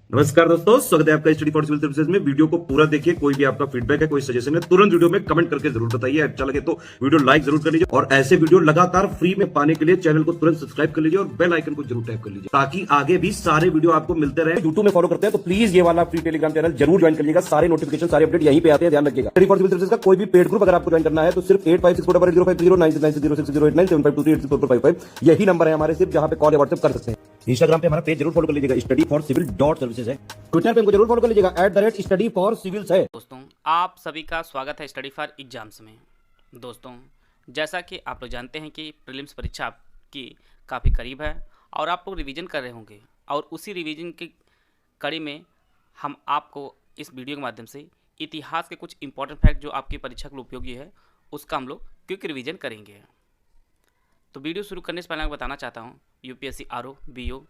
नमस्कार दोस्तों, स्वागत है आपका स्टडी फॉर सिविल सर्विसेज में। वीडियो को पूरा देखिए। कोई भी आपका फीडबैक है, कोई सजेशन है, तुरंत वीडियो में कमेंट करके जरूर बताइए। अच्छा लगे तो वीडियो लाइक जरूर कर लीजिए और ऐसे वीडियो लगातार फ्री में पाने के लिए चैनल को तुरंत सब्सक्राइब कर लीजिए और बेल आइकन को जरूर टैप कर लीजिए ताकि आगे भी सारे वीडियो आपको मिलते रहे। यूट्यूब में फॉलो करते हैं तो प्लीज ये वाला फ्री टेलीग्राम चैनल जरूर ज्वाइन कर लीजिएगा। सारे नोटिफिकेशन, सारे अपडेट यहीं पे आते हैं, ध्यान रखिएगा। स्टडी फॉर सिविल सर्विसेज का कोई भी पेड ग्रुप अगर आपको ज्वाइन करना है तो सिर्फ 85648096060975238055 यही नंबर है हमारे, सिर्फ जहां पे कॉल या व्हाट्सएप कर सकते हैं। इंस्टाग्राम पे हमारा पेज जरूर फॉलो कर लीजिएगा, स्टडी फॉर सिविल .सर्विसेज है। ट्विटर पे हमको जरूर फॉलो कर लीजिएगा, @study for civils है। दोस्तों, आप सभी का स्वागत है स्टडी फॉर एग्जाम्स में। दोस्तों, जैसा कि आप लोग जानते हैं कि प्रीलिम्स परीक्षा आपकी काफ़ी करीब है और आप लोग रिवीजन कर रहे होंगे, और उसी रिवीजन की कड़ी में हम आपको इस वीडियो के माध्यम से इतिहास के कुछ इंपॉर्टेंट फैक्ट जो आपकी परीक्षा के लिए उपयोगी है उसका हम लोग क्विक रिवीजन करेंगे। तो वीडियो शुरू करने से पहले मैं बताना चाहता हूँ, UPSC RO, BO,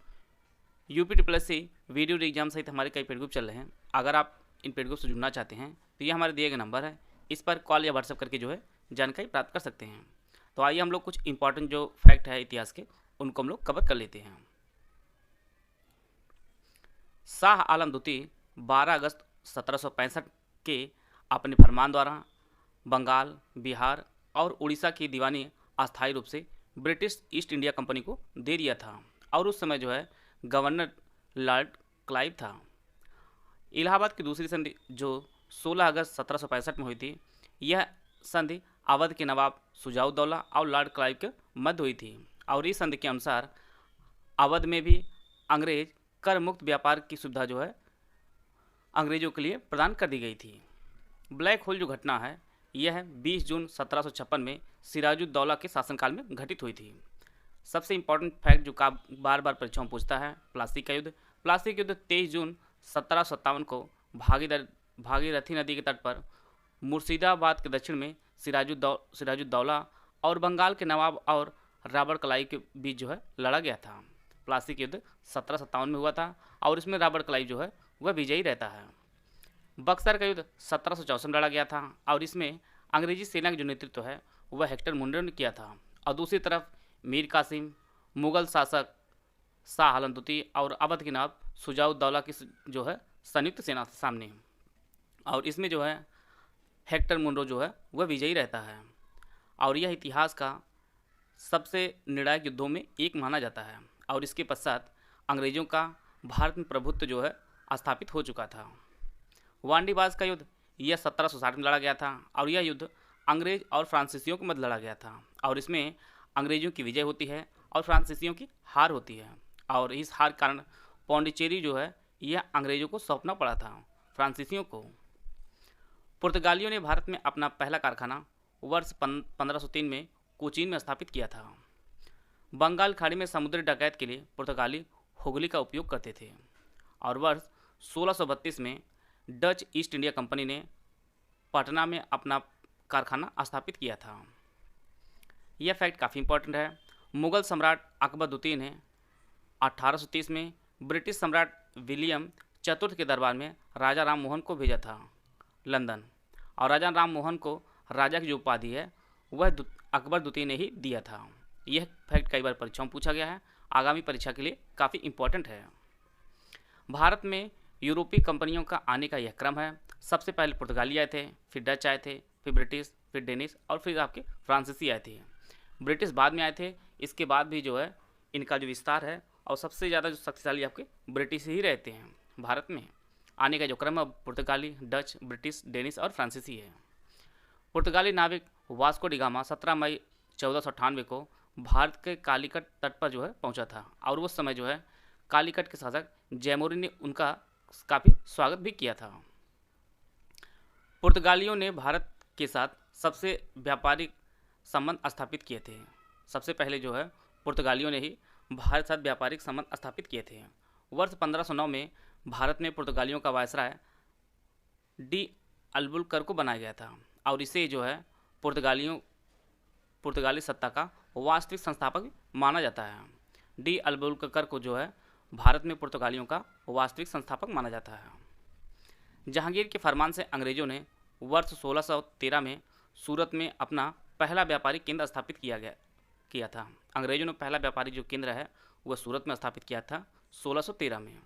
UPSC video exam सहित हमारे कई पेड ग्रुप चल रहे हैं। अगर आप इन पेड ग्रुप से जुड़ना चाहते हैं तो ये हमारे दिए गए नंबर है, इस पर कॉल या व्हाट्सएप करके जो है जानकारी प्राप्त कर सकते हैं। तो आइए हम लोग कुछ इंपॉर्टेंट जो फैक्ट है इतिहास के उनको हम लोग कवर कर लेते हैं। शाह आलम द्वितीय 12 अगस्त 1765 के अपने फरमान द्वारा बंगाल, बिहार और उड़ीसा की दीवानी अस्थायी रूप से ब्रिटिश ईस्ट इंडिया कंपनी को दे दिया था, और उस समय जो है गवर्नर लॉर्ड क्लाइव था। इलाहाबाद की दूसरी संधि जो 16 अगस्त 1765 में हुई थी, यह संधि अवध के नवाब शुजाउद्दौला और लॉर्ड क्लाइव के मध्य हुई थी, और इस संधि के अनुसार अवध में भी अंग्रेज कर मुक्त व्यापार की सुविधा जो है अंग्रेजों के लिए प्रदान कर दी गई थी। ब्लैक होल जो घटना है यह 20 जून 1756 में सिराजुद्दौला के शासनकाल में घटित हुई थी। सबसे इंपॉर्टेंट फैक्ट जो का बार बार परीक्षा में पूछता है, प्लासी का युद्ध। प्लासी का युद्ध 23 जून 1757 को भागीरथी नदी के तट पर मुर्शिदाबाद के दक्षिण में सिराजुद्दौला और बंगाल के नवाब और रॉबर्ट क्लाइव के बीच जो है लड़ा गया था। प्लासी का युद्ध 1757 में हुआ था और इसमें रॉबर्ट क्लाइव जो है वह विजयी रहता है। बक्सर का युद्ध 1764 में लड़ा गया था और इसमें अंग्रेजी सेना का जो नेतृत्व है वह हेक्टर मुंडे ने किया था, और दूसरी तरफ मीर कासिम, मुगल शासक शाह आलम द्वितीय और अवध के नवाब शुजाउद्दौला की जो है संयुक्त सेना सामने, और इसमें जो है हेक्टर मुंडे जो है वह विजयी रहता है, और यह इतिहास का सबसे निर्णायक युद्धों में एक माना जाता है। और इसके पश्चात अंग्रेजों का भारत में प्रभुत्व जो है स्थापित हो चुका था। वांडीबाज का युद्ध यह 1760 में लड़ा गया था, और यह युद्ध अंग्रेज और फ्रांसीसियों के मध्य लड़ा गया था, और इसमें अंग्रेजों की विजय होती है और फ्रांसीसियों की हार होती है, और इस हार के कारण पौंडीचेरी जो है यह अंग्रेजों को सौंपना पड़ा था फ्रांसीसियों को। पुर्तगालियों ने भारत में अपना पहला कारखाना वर्ष 1503 में कोचीन में स्थापित किया था। बंगाल खाड़ी में समुद्री डकैत के लिए पुर्तगाली हुगली का उपयोग करते थे, और वर्ष 1632 में डच ईस्ट इंडिया कंपनी ने पटना में अपना कारखाना स्थापित किया था। यह फैक्ट काफ़ी इंपॉर्टेंट है। मुगल सम्राट अकबर द्वितीय ने 1830 में ब्रिटिश सम्राट विलियम चतुर्थ के दरबार में राजा राम मोहन को भेजा था लंदन, और राजा राम मोहन को राजा की जो उपाधि है वह अकबर द्वितीय ने ही दिया था। यह फैक्ट कई बार परीक्षा में पूछा गया है, आगामी परीक्षा के लिए काफ़ी इंपॉर्टेंट है। भारत में यूरोपीय कंपनियों का आने का यह क्रम है। सबसे पहले पुर्तगाली आए थे, फिर डच आए थे, फिर ब्रिटिश, फिर डेनिश और फिर आपके फ्रांसीसी आए थे। ब्रिटिश बाद में आए थे। इसके बाद भी जो है इनका जो विस्तार है और सबसे ज़्यादा जो शक्तिशाली आपके ब्रिटिश ही रहते हैं। भारत में आने का जो क्रम है पुर्तगाली, डच, ब्रिटिश, डेनिश और फ्रांसीसी है। पुर्तगाली नाविक वास्को डी गामा 17 मई 1498 को भारत के कालीकट तट पर जो है पहुंचा था, और उस समय जो है कालीकट के शासक जयमोरी ने उनका काफ़ी स्वागत भी किया था। पुर्तगालियों ने भारत के साथ सबसे व्यापारिक संबंध स्थापित किए थे। सबसे पहले जो है पुर्तगालियों ने ही भारत के साथ व्यापारिक संबंध स्थापित किए थे। वर्ष 1509 में भारत में पुर्तगालियों का वायसराय डी अल्बुकर्क को बनाया गया था, और इसे जो है पुर्तगाली सत्ता का वास्तविक संस्थापक माना जाता है। डी अल्बुकर्क को जो है भारत में पुर्तगालियों का वास्तविक संस्थापक माना जाता है। जहांगीर के फरमान से अंग्रेजों ने वर्ष 1613 में सूरत में अपना पहला व्यापारिक केंद्र स्थापित किया था। अंग्रेजों ने पहला व्यापारिक जो केंद्र है वह सूरत में स्थापित किया था 1613 में।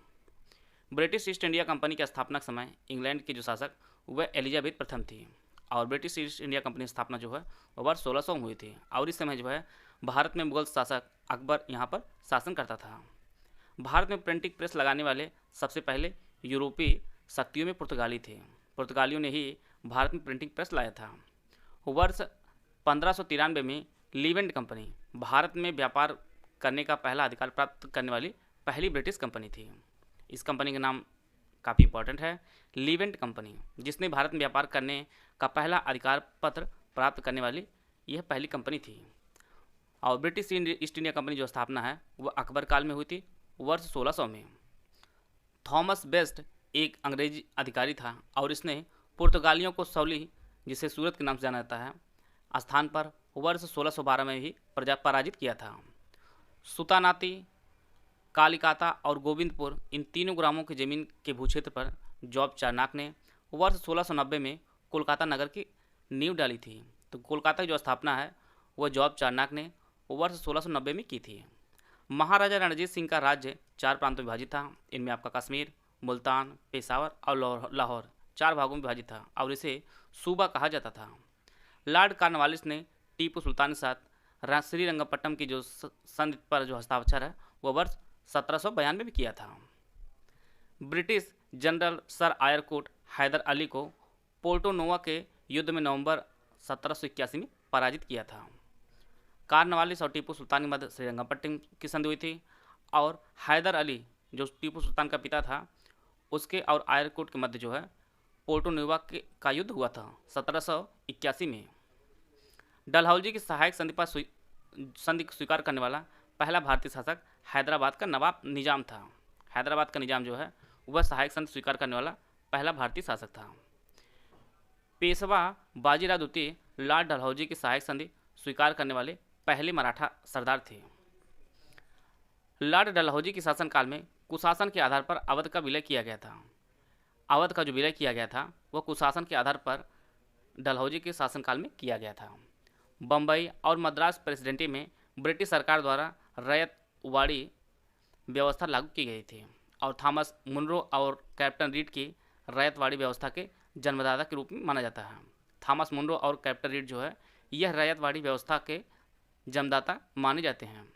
ब्रिटिश ईस्ट इंडिया कंपनी के स्थापना के समय इंग्लैंड की जो शासक वह एलिजाबेथ प्रथम थी और ब्रिटिश ईस्ट इंडिया कंपनी की स्थापना जो है वह वर्ष 1600 में हुई थी और इस समय जो है भारत में मुगल शासक अकबर यहाँ पर शासन करता था। भारत में प्रिंटिंग प्रेस लगाने वाले सबसे पहले यूरोपीय शक्तियों में पुर्तगाली थे। पुर्तगालियों ने ही भारत में प्रिंटिंग प्रेस लाया था। वर्ष 1593 में लीवेंट कंपनी भारत में व्यापार करने का पहला अधिकार प्राप्त करने वाली पहली ब्रिटिश कंपनी थी। इस कंपनी का नाम काफ़ी इंपॉर्टेंट है, लीवेंट कंपनी, जिसने भारत में व्यापार करने का पहला अधिकार पत्र प्राप्त करने वाली यह पहली कंपनी थी। और ब्रिटिश ईस्ट इंडिया कंपनी जो स्थापना है वह अकबर काल में हुई थी वर्ष 1600 में। थॉमस बेस्ट एक अंग्रेजी अधिकारी था और इसने पुर्तगालियों को सौली, जिसे सूरत के नाम से जाना जाता है, स्थान पर वर्ष 1612 में भी पराजित किया था। सुतानाती, कालिकाता और गोविंदपुर इन तीनों ग्रामों की जमीन के भूक्षेत्र पर जॉब चार्नक ने वर्ष 1690 में कोलकाता नगर की नींव डाली थी। तो कोलकाता की जो स्थापना है वह जॉब चार्नक ने वर्ष 1690 में की थी। महाराजा रणजीत सिंह का राज्य 4 प्रांतों में विभाजित था। इनमें आपका कश्मीर, मुल्तान, पेशावर और लाहौर 4 भागों में विभाजित था और इसे सूबा कहा जाता था। लॉर्ड कॉर्नवालिस ने टीपू सुल्तान के साथ श्रीरंगपट्टनम की जो संधि पर जो हस्ताक्षर है वह वर्ष 1792 में किया था। British general sir Eyre Coote Hyder Ali को पोर्टो नोवा के युद्ध में नवंबर 1781 में पराजित किया था। कॉर्नवालिस और टीपू सुल्तान के मध्य श्रीरंगपट्टनम की संधि हुई थी और हैदर अली जो टीपू सुल्तान का पिता था उसके और आयरकोट के मध्य जो है पोर्टो नोवा का युद्ध हुआ था 1781 में। डलहौजी की सहायक संधि पर संधि स्वीकार करने वाला पहला भारतीय शासक हैदराबाद का नवाब निजाम था। हैदराबाद का निजाम जो है वह सहायक संधि स्वीकार करने वाला पहला भारतीय शासक था। पेशवा बाजीराव द्वितीय लॉर्ड डलहौजी की सहायक संधि स्वीकार करने वाले पहले मराठा सरदार थे। लॉर्ड डलहौजी के शासनकाल में कुशासन के आधार पर अवध का विलय किया गया था। अवध का जो विलय किया गया था वह कुशासन के आधार पर डलहौजी के शासनकाल में किया गया था। बम्बई और मद्रास प्रेसिडेंसी में ब्रिटिश सरकार द्वारा रैयतवाड़ी व्यवस्था लागू की गई थी और थॉमस मुनरो और कैप्टन रीड की रैयतवाड़ी व्यवस्था के जन्मदाता के रूप में माना जाता है। थॉमस मुनरो और कैप्टन रीड जो है यह रैयतवाड़ी व्यवस्था के जन्मदाता माने जाते हैं।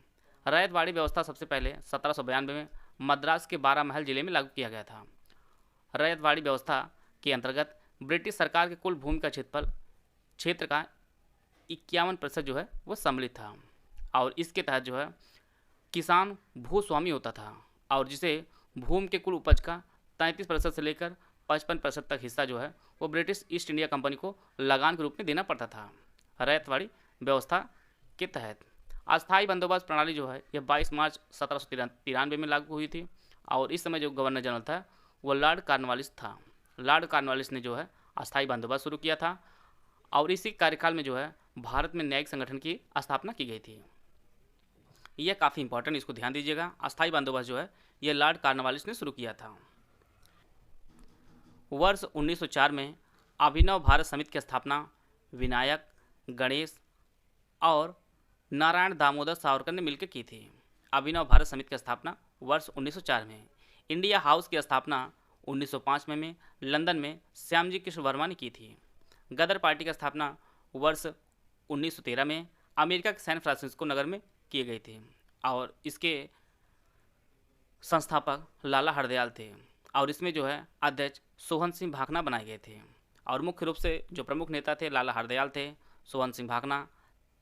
रैयतवाड़ी व्यवस्था सबसे पहले 1792 में मद्रास के 12 महल जिले में लागू किया गया था। रैयतवाड़ी व्यवस्था के अंतर्गत ब्रिटिश सरकार के कुल भूमि का क्षेत्र का 51% जो है वह सम्मिलित था और इसके तहत जो है किसान भूस्वामी होता था और जिसे भूमि के कुल उपज का 33% से लेकर 55% तक हिस्सा जो है वो ब्रिटिश ईस्ट इंडिया कंपनी को लगान के रूप में देना पड़ता था। रैयतवाड़ी व्यवस्था के तहत अस्थायी बंदोबस्त प्रणाली जो है यह 22 मार्च 1793 में लागू हुई थी और इस समय जो गवर्नर जनरल था वह लॉर्ड कॉर्नवालिस था। लॉर्ड कॉर्नवालिस ने जो है अस्थायी बंदोबस्त शुरू किया था और इसी कार्यकाल में जो है भारत में न्यायिक संगठन की स्थापना की गई थी। यह काफ़ी इंपॉर्टेंट, इसको ध्यान दीजिएगा। अस्थायी बंदोबस्त जो है यह लॉर्ड कॉर्नवालिस ने शुरू किया था। वर्ष 1904 में अभिनव भारत समिति की स्थापना विनायक, गणेश और नारायण दामोदर सावरकर ने मिलकर की थी। अभिनव भारत समिति की स्थापना वर्ष 1904 में। इंडिया हाउस की स्थापना 1905 में लंदन में श्यामजी कृष्ण वर्मा ने की थी। गदर पार्टी की स्थापना वर्ष 1913 में अमेरिका के सैन फ्रांसिस्को नगर में की गई थी और इसके संस्थापक लाला हरदयाल थे और इसमें जो है अध्यक्ष सोहन सिंह भाखना बनाए गए थे और मुख्य रूप से जो प्रमुख नेता थे लाला हरदयाल थे, सोहन सिंह भाखना,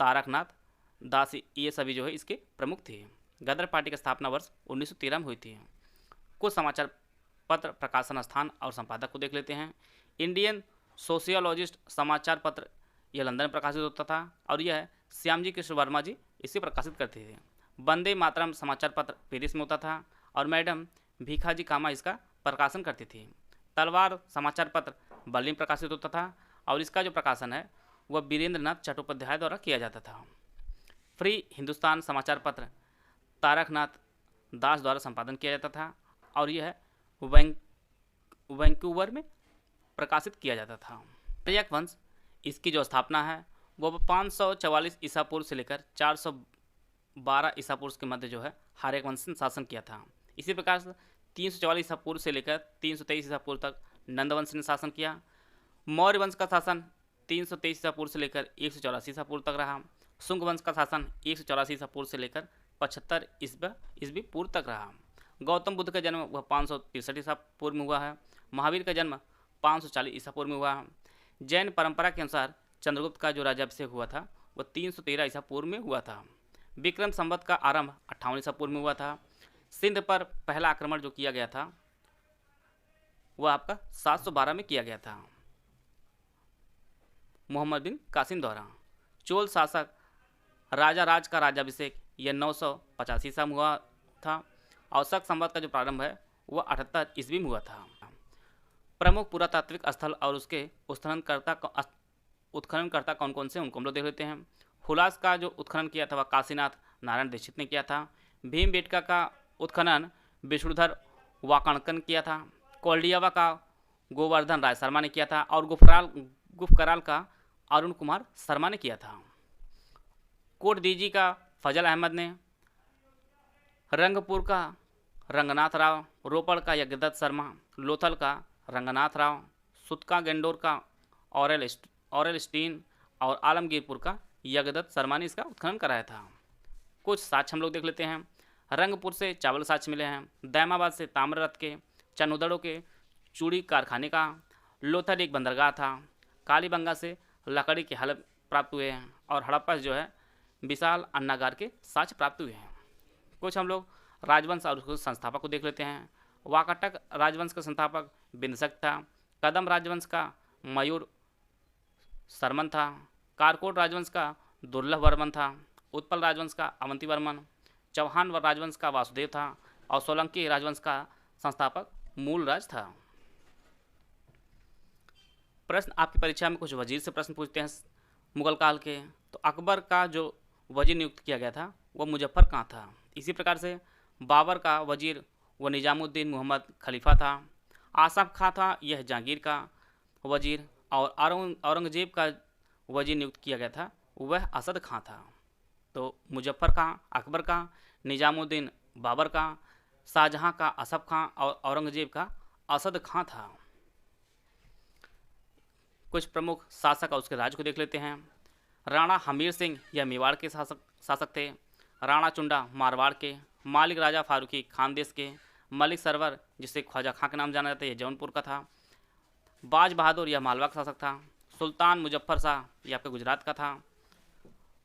तारकनाथ दास, ये सभी जो है इसके प्रमुख थे। गदर पार्टी की स्थापना वर्ष 1913 में हुई थी। कुछ समाचार पत्र प्रकाशन स्थान और संपादक को देख लेते हैं। इंडियन सोशियोलॉजिस्ट समाचार पत्र यह लंदन में प्रकाशित होता था और यह श्यामजी कृष्ण वर्मा जी इसे प्रकाशित करते थे। वंदे मातरम समाचार पत्र पेरिस में होता था और मैडम भीखाजी कामा इसका प्रकाशन करती थी। तलवार समाचार पत्र बर्लिन में प्रकाशित होता था और इसका जो प्रकाशन है वह वीरेंद्रनाथ चट्टोपाध्याय द्वारा किया जाता था। फ्री हिंदुस्तान समाचार पत्र तारकनाथ दास द्वारा संपादन किया जाता था और यह वैंकूवर में प्रकाशित किया जाता था। आर्यक वंश इसकी जो स्थापना है वह 544 ईसा पूर्व से लेकर 412 ईसा पूर्व के मध्य जो है आर्यक वंश ने शासन किया था। इसी प्रकार से 344 ईसा पूर्व से लेकर 323 ईसा पूर्व तक नंदवंश ने शासन किया। मौर्य वंश का शासन 323 ईसा पूर्व से लेकर 184 ईसा पूर्व तक रहा। शुंग वंश का शासन 184 ईसा पूर्व से लेकर 75 ईस्वी पूर्व तक रहा। गौतम बुद्ध का जन्म वह 563 ईसा पूर्व में हुआ है। महावीर का जन्म 540 ईसा पूर्व में हुआ है। जैन परंपरा के अनुसार चंद्रगुप्त का जो राज्याभिषेक हुआ था वह 313 ईसा पूर्व में हुआ था। विक्रम संवत का आरंभ 58 ईसा पूर्व में हुआ था। सिंध पर पहला आक्रमण जो किया गया था वह आपका 712 में किया गया था मोहम्मद बिन कासिम द्वारा। चोल शासक राजा राज का राज्याभिषेक यह 985 ईसा में हुआ था और शक संवत का जो प्रारंभ है वह 78 ईस्वी में हुआ था। प्रमुख पुरातात्विक स्थल और उसके उत्खननकर्ता कौन कौन से उनको हम लोग देख लेते हैं। हुलास का जो उत्खनन किया था वह काशीनाथ नारायण दीक्षित ने किया था। भीमबेटका का उत्खनन विष्णुधर वाकणकन किया था। कोल्डियावा का गोवर्धन राय शर्मा ने किया था और गुफकराल का अरुण कुमार शर्मा ने किया था। कोटदीजी का फजल अहमद ने, रंगपुर का रंगनाथ राव, रोपड़ का यज्ञदत्त शर्मा, लोथल का रंगनाथ राव, सुतका गेंडोर का ऑरेल स्टीन और आलमगीरपुर का यज्ञदत्त शर्मा ने इसका उत्खनन कराया था। कुछ साक्ष्य हम लोग देख लेते हैं। रंगपुर से चावल साक्ष्य मिले हैं। दैमाबाद से ताम्ररथ के, चनुदड़ों के चूड़ी कारखाने का, लोथल एक बंदरगाह था। कालीबंगा से लकड़ी के हल प्राप्त हुए हैं और हड़प्पा से जो है विशाल अन्नागार के साक्ष्य प्राप्त हुए हैं। कुछ हम लोग राजवंश और उसके संस्थापक को देख लेते हैं। वाकाटक राजवंश का संस्थापक बिंदशक था। कदम राजवंश का मयूर शर्मन था। कारकोट राजवंश का दुर्लभ वर्मन था। उत्पल राजवंश का अवंती वर्मन। चौहान राजवंश का वासुदेव था और सोलंकी राजवंश का संस्थापक मूलराज था। प्रश्न आपकी परीक्षा में कुछ वजीर से प्रश्न पूछते हैं मुगल काल के। तो अकबर का जो वजीर नियुक्त किया गया था वह मुजफ्फर खां था। इसी प्रकार से बाबर का वजीर वह निजामुद्दीन मोहम्मद खलीफा था। आसफ खां था यह जहांगीर का वजीर और औरंगजेब का वजीर नियुक्त किया गया था वह असद खां था। तो मुजफ्फर खां अकबर का, निजामुद्दीन बाबर का, शाहजहां का असफ खां और औरंगजेब का असद खां था। कुछ प्रमुख शासक और उसके राज्य को देख लेते हैं। राणा हमीर सिंह यह मेवाड़ के शासक थे। राणा चुंडा मारवाड़ के। मालिक राजा फारूकी खानदेश के। मलिक सरवर जिसे ख्वाजा खां के नाम जाना जाता है यह जौनपुर का था। बाज बहादुर यह मालवा का शासक था। सुल्तान मुजफ्फर शाह यह आपका गुजरात का था।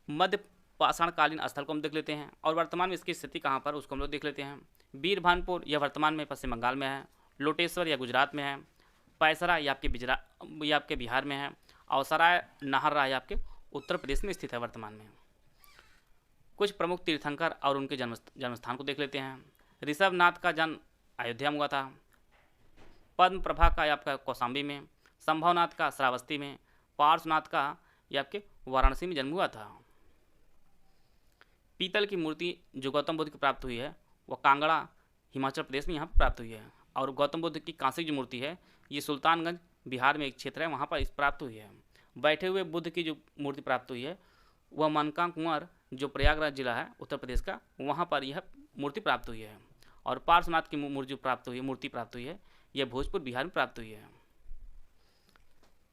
मध्य पाषाणकालीन स्थल को हम देख लेते हैं और वर्तमान में इसकी स्थिति कहाँ पर उसको हम लोग देख लेते हैं। बीरभानपुर यह वर्तमान में पश्चिम बंगाल में है। लोटेश्वर यह गुजरात में है। पैसरा यह आपके बिहार में है और सराय नाहररा यह आपके उत्तर प्रदेश में स्थित है वर्तमान में। कुछ प्रमुख तीर्थंकर और उनके जन्मस्थान को देख लेते हैं। ऋषभनाथ का जन्म अयोध्या में हुआ था। पद्म प्रभा का यह आपका कौशाम्बी में। संभवनाथ का श्रावस्ती में। पार्श्वनाथ का यह आपके वाराणसी में जन्म हुआ था। पीतल की मूर्ति जो गौतम बुद्ध की प्राप्त हुई है वह कांगड़ा हिमाचल प्रदेश में यहाँ पर प्राप्त हुई है और गौतम बुद्ध की कांसे की जो मूर्ति है ये सुल्तानगंज बिहार में एक क्षेत्र है वहाँ पर इस प्राप्त हुई है। बैठे हुए बुद्ध की जो मूर्ति प्राप्त हुई है वह मनका कुंवर जो प्रयागराज जिला है उत्तर प्रदेश का वहाँ पर यह मूर्ति प्राप्त हुई है। और पार्श्वनाथ की मूर्ति प्राप्त हुई है यह भोजपुर बिहार में प्राप्त हुई है।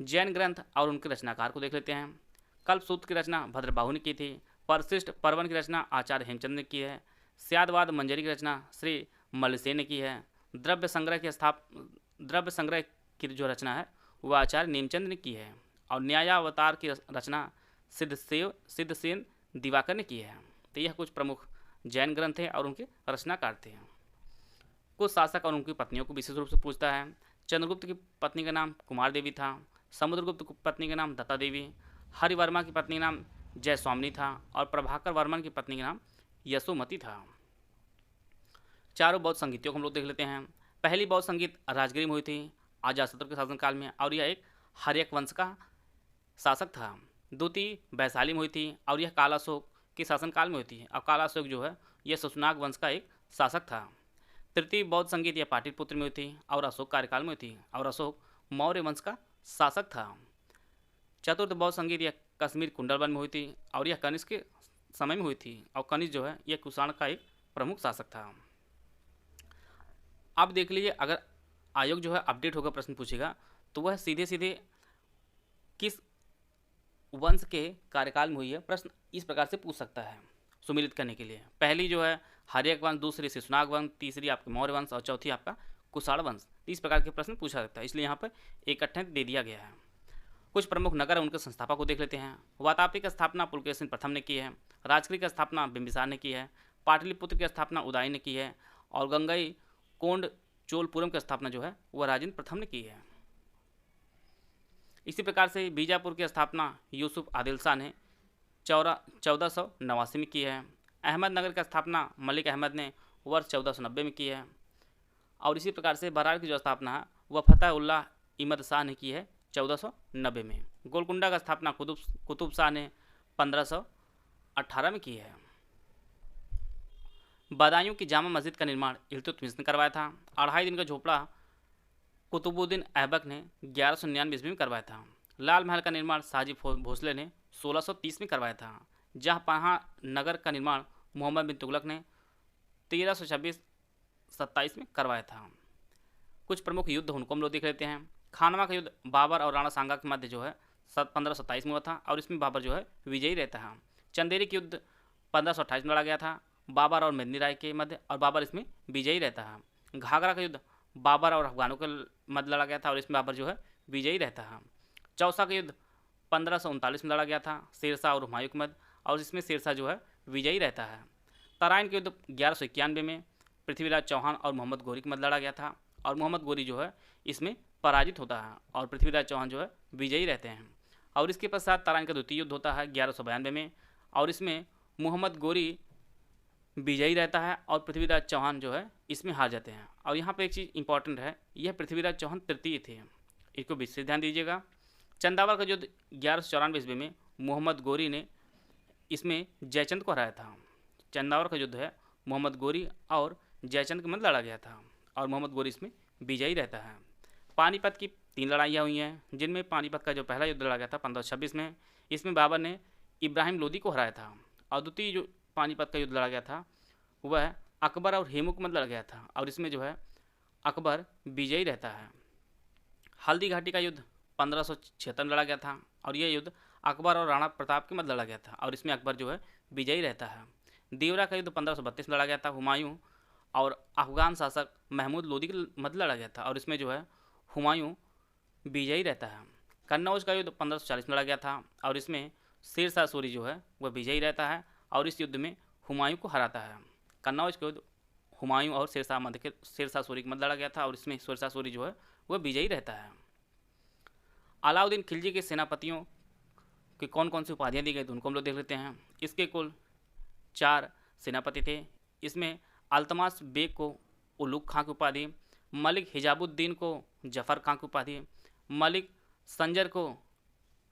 जैन ग्रंथ और उनके रचनाकार को देख लेते हैं। कल्पसूत्र की रचना भद्रबाहु ने की थी। परिशिष्ट पर्वन की रचना आचार्य हेमचंद ने की है। स्यादवाद मंजरी की रचना श्री मल्लिसेन ने की है। द्रव्य संग्रह की जो रचना है वह आचार्य नेमचंद ने की है और न्यायावतार की रचना सिद्धसेन दिवाकर ने की है। तो यह कुछ प्रमुख जैन ग्रंथ हैं और उनके रचनाकार थे। कुछ शासक और उनकी पत्नियों को विशेष रूप से पूछता है। चंद्रगुप्त की पत्नी का नाम कुमार देवी था। समुद्रगुप्त की पत्नी का नाम दत्ता देवी। हरिवर्मा की पत्नी का नाम जय स्वामिनी था और प्रभाकर वर्मन की पत्नी का नाम यशोमती था। चारों बौद्ध संगीतियों को हम लोग देख लेते हैं। पहली बौद्ध संगीत राजगिरी में हुई थी अजातशत्रु के शासनकाल में और यह एक हर्यक वंश का शासक था। द्वितीय वैशाली में हुई थी और यह कालाशोक के शासनकाल में हुई थी और कालाशोक जो है यह सुशनाग वंश का एक शासक था। तृतीय बौद्ध संगीत यह पाटलिपुत्र में हुई थी और अशोक कार्यकाल में हुई थी और अशोक मौर्य वंश का शासक था। चतुर्थ बौद्ध संगीत यह कश्मीर कुंडलवन में हुई थी और यह कनिष्क के समय में हुई थी और कनिष्क जो है यह कुषाण का एक प्रमुख शासक था। अब देख लीजिए, अगर आयोग जो है अपडेट होकर प्रश्न पूछेगा तो वह सीधे सीधे किस वंश के कार्यकाल में हुई है, प्रश्न इस प्रकार से पूछ सकता है सुमिलित करने के लिए। पहली जो है हर्यक वंश, दूसरी शिशुनाग वंश, तीसरी आपके मौर्य वंश और चौथी आपका कुषाण वंश। इस प्रकार के प्रश्न पूछा जाता है, इसलिए यहाँ पर इकट्ठे दे दिया गया है। कुछ प्रमुख नगर उनके संस्थापक को देख लेते हैं। वातापी की स्थापना पुलकेशिन प्रथम ने की है। राजगिरी की स्थापना बिंबिसार ने की है। पाटलिपुत्र की स्थापना उदय ने की है। और गंगई कोंड चोलपुरम की स्थापना जो है वह राजेंद्र प्रथम ने की है। इसी प्रकार से बीजापुर की स्थापना यूसुफ आदिल शाह ने 1489 में की है। अहमदनगर की स्थापना मलिक अहमद ने वर्ष 1490 में की है। और इसी प्रकार से बरार की जो स्थापना है वह फतेह उल्लाह इमद शाह ने की है 1490 में। गोलकुंडा का स्थापना कुतुब शाह ने 1518 में की है। बदायूं की जामा मस्जिद का निर्माण इल्तुतमिश ने करवाया था। 2.5 दिन का झोपड़ा कुतुबुद्दीन ऐबक ने 1199 ईस्वी में करवाया था। लाल महल का निर्माण शाहजी भोसले ने 1630 में करवाया था। जहां नगर का निर्माण मोहम्मद बिन तुगलक ने 1326-27 में करवाया था। कुछ प्रमुख युद्ध उनको हम लोग देख लेते हैं। खानवा का युद्ध बाबर और राणा सांगा के मध्य जो है 1527 में हुआ था और इसमें बाबर जो है विजयी रहता है। चंदेरी का युद्ध 1528 में लड़ा गया था बाबर और मेदिनी राय के मध्य, और बाबर इसमें विजयी रहता है। घाघरा का युद्ध बाबर और अफगानों के मध्य लड़ा गया था और इसमें बाबर जो है विजयी रहता है। चौसा का युद्ध 1539 में लड़ा गया था शेरशाह और हुमायूं के मध्य, और इसमें शेरशाह जो है विजयी रहता है। तराइन के युद्ध 1191 में पृथ्वीराज चौहान और मोहम्मद गोरी के मध्य लड़ा गया था और मोहम्मद गोरी जो है इसमें पराजित होता है और पृथ्वीराज चौहान जो है विजयी रहते हैं। और इसके पश्चात तराइन का द्वितीय युद्ध होता है 1192 में, और इसमें मोहम्मद गोरी विजयी रहता है और पृथ्वीराज चौहान जो है इसमें हार जाते हैं। और यहाँ पे एक चीज़ इंपॉर्टेंट है, यह पृथ्वीराज चौहान तृतीय थे, इसको विशेष ध्यान दीजिएगा। चंदावर का युद्ध 1194 ईस्वी में मोहम्मद गोरी ने इसमें जयचंद को हराया था। चंदावर का युद्ध है मोहम्मद गोरी और जयचंद के मध्य लड़ा गया था और मोहम्मद गोरी इसमें विजयी रहता है। पानीपत की 3 लड़ाइयाँ हुई हैं, जिनमें पानीपत का जो पहला युद्ध लड़ा गया था 1526 में, इसमें बाबर ने इब्राहिम लोदी को हराया था। और द्वितीय जो पानीपत का युद्ध लड़ा गया था वह अकबर और हेमू के मध्य लड़ा गया था और इसमें जो है अकबर विजयी रहता है। हल्दी घाटी का युद्ध 1576 में लड़ा गया था और यह युद्ध अकबर और राणा प्रताप के मध्य लड़ा गया था और इसमें अकबर जो है विजयी रहता है। देवरा का युद्ध 1532 में लड़ा गया था हुमायूं और अफगान शासक महमूद लोदी के मध्य लड़ा गया था और इसमें जो है हुमायूं विजयी रहता है। कन्नौज का युद्ध 1540 में लड़ा गया था और इसमें शेरशाह सूरी जो है वह विजयी रहता है और इस युद्ध में हुमायूं को हराता है। कन्नौज का युद्ध हुमायूं और शेरशाह सूरी के मध्य लड़ा गया था और इसमें शेरशाह सूरी जो है वह विजयी रहता है। अलाउद्दीन खिलजी के सेनापतियों की कौन कौन सी उपाधियाँ दी गई तो उनको हम लोग देख लेते हैं। इसके कुल 4 सेनापति थे। इसमें अल्तमास बेग को उलुग खां की उपाधि, मलिक हिजाबुद्दीन को जफ़र खां की उपाधि, मलिक संजर को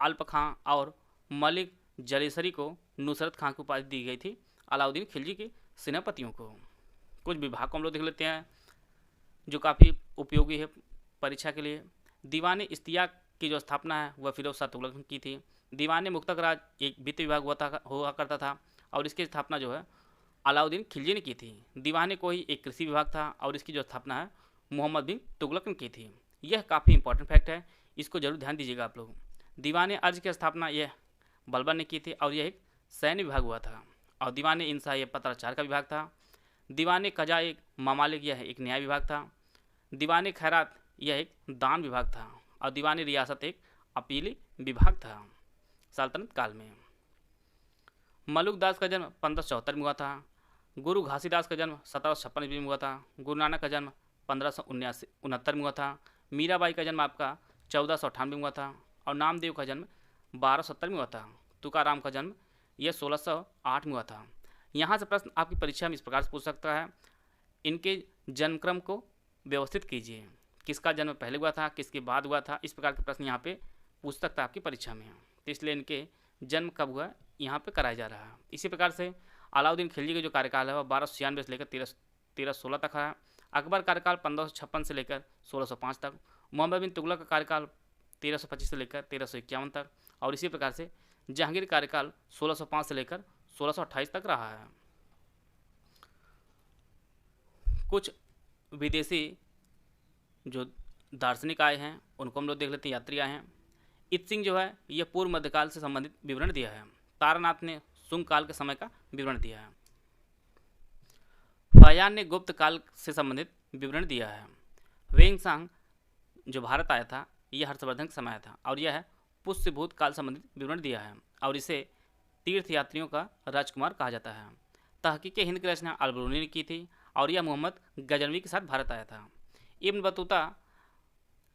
अल्प खां और मलिक जलेसरी को नुसरत खां की उपाधि दी गई थी अलाउद्दीन खिलजी के सेनापतियों को। कुछ विभाग को हम लोग देख लेते हैं जो काफ़ी उपयोगी है परीक्षा के लिए। दीवान इश्तियाक की जो स्थापना है वह फिरोज शाह तुगलक ने की थी। दीवान मुक्तक राज एक वित्त विभाग हुआ करता था और इसकी स्थापना जो है अलाउद्दीन खिलजी ने की थी। दीवान कोही एक कृषि विभाग था और इसकी जो स्थापना है मोहम्मद बिन तुगलक ने की थी। यह काफ़ी इंपॉर्टेंट फैक्ट है, इसको जरूर ध्यान दीजिएगा आप लोग। दीवान अर्ज की स्थापना यह बलबन ने की थी और यह एक सैन्य विभाग हुआ था। और दीवान इंसा यह पत्राचार का विभाग था। दीवान कजा एक ममालिक यह एक न्याय विभाग था। दीवान खैरात यह एक दान विभाग था और दीवान रियासत एक अपीली विभाग था सल्तनत काल में। मलुक दास का जन्म 1574 में हुआ था। गुरु घासीदास का जन्म 1756 ईस्वी में हुआ था। गुरु नानक का जन्म 1569 में हुआ था। मीराबाई का जन्म आपका 1498 में हुआ था और नामदेव का जन्म 1270 में हुआ था। तुकाराम का जन्म यह 1608 में हुआ था। यहाँ से प्रश्न आपकी परीक्षा में इस प्रकार से पूछ सकता है, इनके जन्मक्रम को व्यवस्थित कीजिए, किसका जन्म पहले हुआ था, किसके बाद हुआ था। इस प्रकार के प्रश्न यहाँ पे पूछ सकता है आपकी परीक्षा में, तो इसलिए इनके जन्म कब हुआ यहाँ पे कराया जा रहा है। इसी प्रकार से अलाउद्दीन खिलजी का जो कार्यकाल है वह 1296 से लेकर 1316 तक है। अकबर कार्यकाल 1556 से लेकर 1605 तक। मोहम्मद बिन तुगलक का कार्यकाल 1325 से लेकर 1351 तक और इसी प्रकार से जहांगीर कार्यकाल 1605 से लेकर 1628 तक रहा है। कुछ विदेशी जो दार्शनिक आए हैं उनको हम लोग देख लेते हैं, यात्री आए हैं। इत सिंह जो है यह पूर्व मध्यकाल से संबंधित विवरण दिया है। तारानाथ ने सुंग काल के समय का विवरण दिया है। फयान ने गुप्त काल से संबंधित विवरण दिया है। वेंगसांग जो भारत आया था यह हर्षवर्धन के समय था और यह पुष्यभूत काल संबंधित विवरण दिया है और इसे तीर्थयात्रियों का राजकुमार कहा जाता है। तहकीक हिंद की रचना अल-बरूनी ने की थी और यह मोहम्मद गजनवी के साथ भारत आया था। इब्न बतूता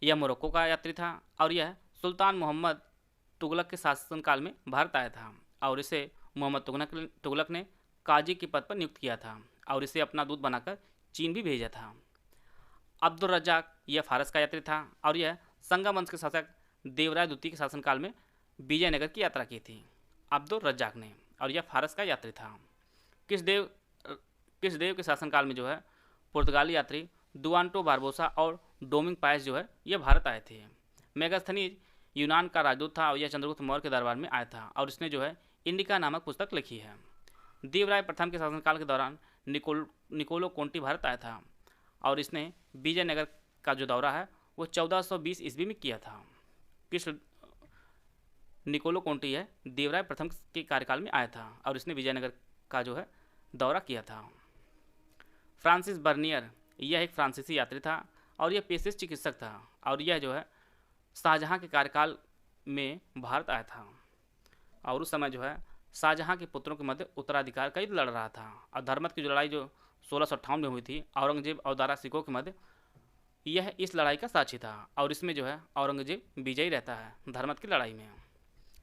यह मोरक्को का यात्री था और यह सुल्तान मोहम्मद तुगलक के शासनकाल में भारत आया था और इसे मोहम्मद तुगलक ने काजी के पद पर नियुक्त किया था और इसे अपना दूत बनाकर चीन भी भेजा था। अब्दुल रज्जाक यह फारस का यात्री था और यह संगम वंश के शासक देवराय द्वितीय के शासनकाल में विजयनगर की यात्रा की थी अब्दुल रज्जाक ने, और यह फारस का यात्री था। किसदेव के शासनकाल में जो है पुर्तगाली यात्री दुआंटो बारबोसा और डोमिंग पायस जो है यह भारत आए थे। मेगास्थनीज यूनान का राजदूत था और यह चंद्रगुप्त मौर्य के दरबार में आया था और इसने जो है इंडिका नामक पुस्तक लिखी है। देवराय प्रथम के शासनकाल के दौरान निकोलो कोंटी भारत आया था और इसने विजयनगर का जो दौरा है वो 1420 ईस्वी में किया था। किस निकोलो कोंटी है देवराय प्रथम के कार्यकाल में आया था और इसने विजयनगर का जो है दौरा किया था। फ्रांसिस बर्नियर यह एक फ्रांसीसी यात्री था और यह पेशे से चिकित्सक था और यह जो है शाहजहां के कार्यकाल में भारत आया था और उस समय जो है शाहजहां के पुत्रों के मध्य उत्तराधिकार का युद्ध लड़ रहा था और धर्मत की जो लड़ाई जो 1658 में हुई थी औरंगजेब और दारा सिकों के मध्य, यह इस लड़ाई का साक्षी था और इसमें जो है औरंगजेब विजयी रहता है धर्मत की लड़ाई में।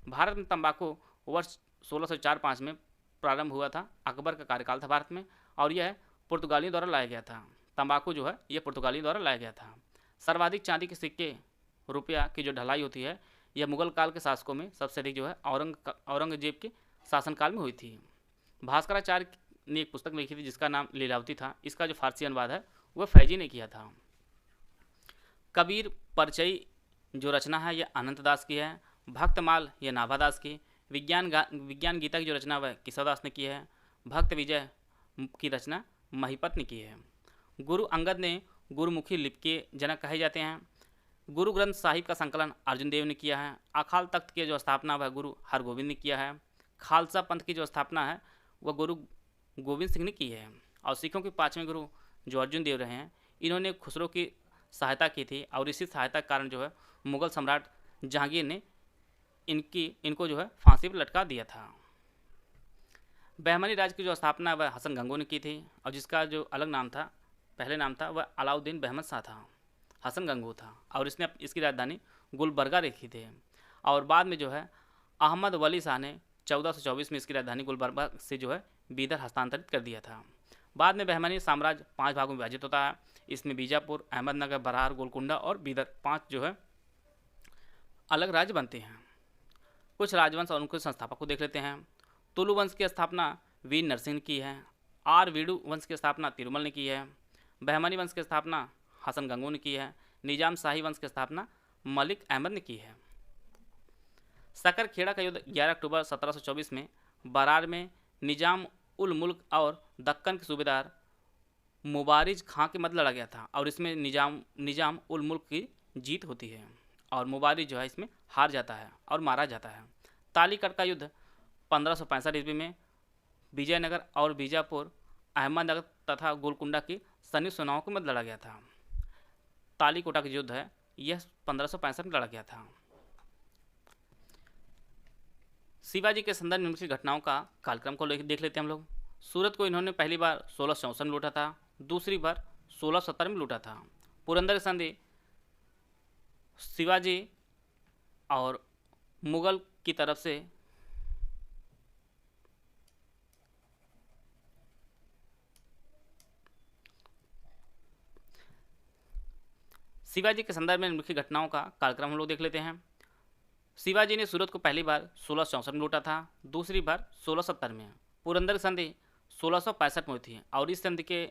भारत में तंबाकू वर्ष 1604-5 में प्रारंभ हुआ था। अकबर का कार्यकाल था भारत में और यह पुर्तगालियों द्वारा लाया गया था। तंबाकू जो है यह पुर्तगालियों द्वारा लाया गया था। सर्वाधिक चांदी के सिक्के रुपया की जो ढलाई होती है यह मुगल काल के शासकों में सबसे अधिक जो है औरंगजेब के शासनकाल में हुई थी। भास्कराचार्य ने एक पुस्तक लिखी थी जिसका नाम लीलावती था। इसका जो फारसी अनुवाद है वह फैजी ने किया था। कबीर परचई जो रचना है यह अनंतदास की है। भक्तमाल यह नाभादास की। विज्ञान गीता की जो रचना वह किशोरदास ने की है। भक्त विजय की रचना महिपत ने की है। गुरु अंगद ने गुरुमुखी लिपि के जनक कहे जाते हैं। गुरु ग्रंथ साहिब का संकलन अर्जुन देव ने किया है। अकाल तख्त की जो स्थापना वह गुरु हरगोविंद ने किया है। खालसा पंथ की जो स्थापना है वह गुरु गोविंद सिंह ने की है। और सिखों के 5वें गुरु जो अर्जुन देव रहे हैं इन्होंने खुसरो की सहायता की थी और इसी सहायता के कारण जो है मुगल सम्राट जहांगीर ने इनको जो है फांसी पर लटका दिया था। बहमनी राज्य की जो स्थापना वह हसन गंगो ने की थी और जिसका जो अलग नाम था, पहले नाम था वह अलाउद्दीन बहमद शाह था। हसन गंगो था और इसने इसकी राजधानी गुलबर्गा रखी थी और बाद में जो है अहमद वली शाह ने 1424 में इसकी राजधानी गुलबर्गा से जो है बीदर हस्तांतरित कर दिया था। बाद में बहमनी साम्राज्य 5 भागों में विभाजित होता है। इसमें बीजापुर, अहमदनगर, बरार, गोलकुंडा और बीदर 5 जो है अलग राज्य बनते हैं। कुछ राजवंश और उनके संस्थापक को देख लेते हैं। तुलु वंश की स्थापना वीर नरसिंह ने की है। आर वीडू वंश की स्थापना तिरुमल ने की है। बहमनी वंश की स्थापना हसन गंगो ने की है। निजाम शाही वंश की स्थापना मलिक अहमद ने की है। सकर खेड़ा का युद्ध 11 अक्टूबर 1724 में बरार में निजाम उल मुल्क और दक्कन के सूबेदार मुबारिज खां के मध्य लड़ा गया था और इसमें निजाम उल मुल्क की जीत होती है और मुबारिज जो है इसमें हार जाता है और मारा जाता है। तालीकट का युद्ध 1565 ईस्वी में विजयनगर और बीजापुर, अहमदनगर तथा गोलकुंडा की सैन्य सेनाओं के मध्य लड़ा गया था। तालीकोटा का युद्ध है यह 1565 में लड़ा गया था। शिवाजी के संदर्भ में निम्नलिखित घटनाओं का कालक्रम को देख लेते हैं हम लोग। सूरत को इन्होंने पहली बार 1664 में लूटा था, दूसरी बार 1670 में लूटा था। पुरंदर संधि शिवाजी और मुगल की तरफ से शिवाजी के संदर्भ में निम्नलिखित घटनाओं का कालक्रम हम लोग देख लेते हैं। शिवाजी ने सूरत को पहली बार 1664 में लूटा था, दूसरी बार 1670 में। पुरंदर संधि 1665 में हुई थी और इस संधि के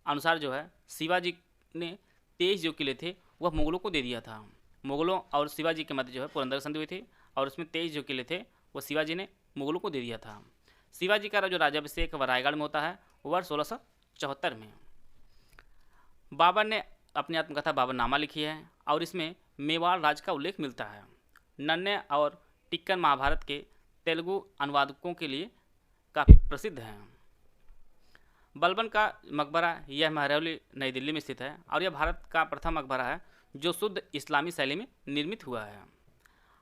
अनुसार जो है शिवाजी ने 23 जो किले थे वह मुगलों को दे दिया था। मुगलों और शिवाजी के मध्य जो है पुरंदर संधि हुई थी और उसमें 23 जो किले थे वह शिवाजी ने मुगलों को दे दिया था। शिवाजी का जो राज्याभिषेक वह रायगढ़ में होता है वर्ष 1674 में। बाबर ने अपनी आत्मकथा बाबरनामा लिखी है और इसमें मेवाड़ राज्य का उल्लेख मिलता है। नन्ने और टिक्कर महाभारत के तेलुगु अनुवादकों के लिए काफ़ी प्रसिद्ध हैं। बलबन का मकबरा यह महरौली नई दिल्ली में स्थित है और यह भारत का प्रथम मकबरा है जो शुद्ध इस्लामी शैली में निर्मित हुआ है।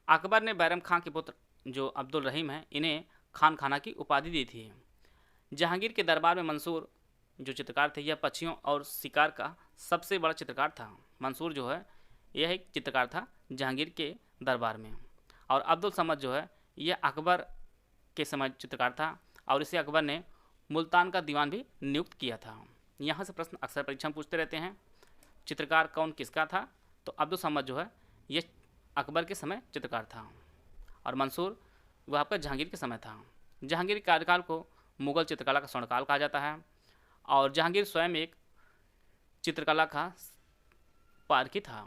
अकबर ने बैरम खां के पुत्र जो अब्दुल रहीम हैं इन्हें खान खाना की उपाधि दी थी। जहांगीर के दरबार में मंसूर जो चित्रकार थे यह पक्षियों और शिकार का सबसे बड़ा चित्रकार था। मंसूर जो है यह एक चित्रकार था जहांगीर के दरबार में। और अब्दुल समद जो है यह अकबर के समय चित्रकार था और इसे अकबर ने मुल्तान का दीवान भी नियुक्त किया था। यहाँ से प्रश्न अक्सर परीक्षा में पूछते रहते हैं, चित्रकार कौन किसका था? तो अब्दुल समद जो है ये अकबर के समय चित्रकार था और मंसूर वह आपका जहांगीर के समय था। जहांगीर के कार्यकाल को मुगल चित्रकला का स्वर्णकाल कहा जाता है और जहांगीर स्वयं एक चित्रकला का पारखी था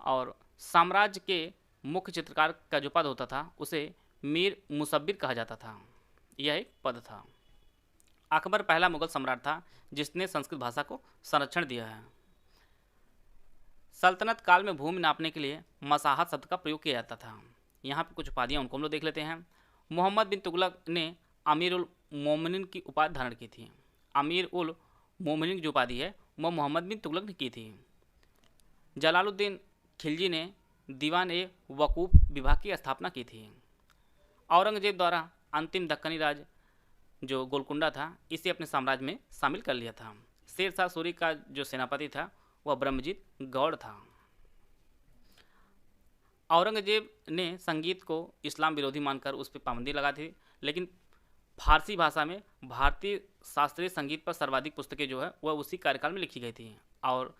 और साम्राज्य के मुख्य चित्रकार का जो पद होता था उसे मीर मुसब्बिर कहा जाता था। यह एक पद था। अकबर पहला मुगल सम्राट था जिसने संस्कृत भाषा को संरक्षण दिया है। सल्तनत काल में भूमि नापने के लिए मसाहत शब्द का प्रयोग किया जाता था। यहाँ पे कुछ उपाधियाँ उनको हम लोग देख लेते हैं। मोहम्मद बिन तुगलक ने अमीर उल मोमिनीन की उपाधि धारण की थी। अमीर उल मोमिनीन जो उपाधि है वह मोहम्मद बिन तुगलक ने की थी। जलालुद्दीन खिलजी ने दीवान ए वकूफ विभाग की स्थापना की थी। औरंगजेब द्वारा अंतिम दक्कनी राज जो गोलकुंडा था इसे अपने साम्राज्य में शामिल कर लिया था। शेर शाह सूरी का जो सेनापति था वह ब्रह्मजीत गौड़ था। औरंगजेब ने संगीत को इस्लाम विरोधी मानकर उस पर पाबंदी लगा थी, लेकिन फारसी भाषा में भारतीय शास्त्रीय संगीत पर सर्वाधिक पुस्तकें जो है वह उसी कार्यकाल में लिखी गई थी। और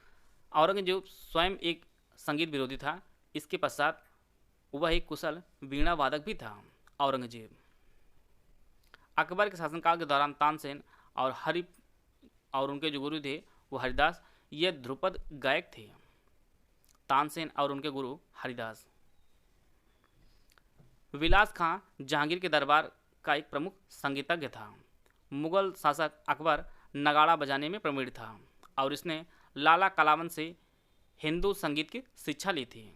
औरंगजेब स्वयं एक संगीत विरोधी था। इसके पश्चात वह एक कुशल वीणा वादक भी था। औरंगजेब अकबर के शासनकाल के दौरान तानसेन और उनके जो गुरु थे वो हरिदास ये ध्रुपद गायक थे। तानसेन और उनके गुरु हरिदास। विलास खां जहांगीर के दरबार का एक प्रमुख संगीतज्ञ था। मुगल शासक अकबर नगाड़ा बजाने में प्रवीण था और इसने लाला कलावन से हिंदू संगीत की शिक्षा ली थी।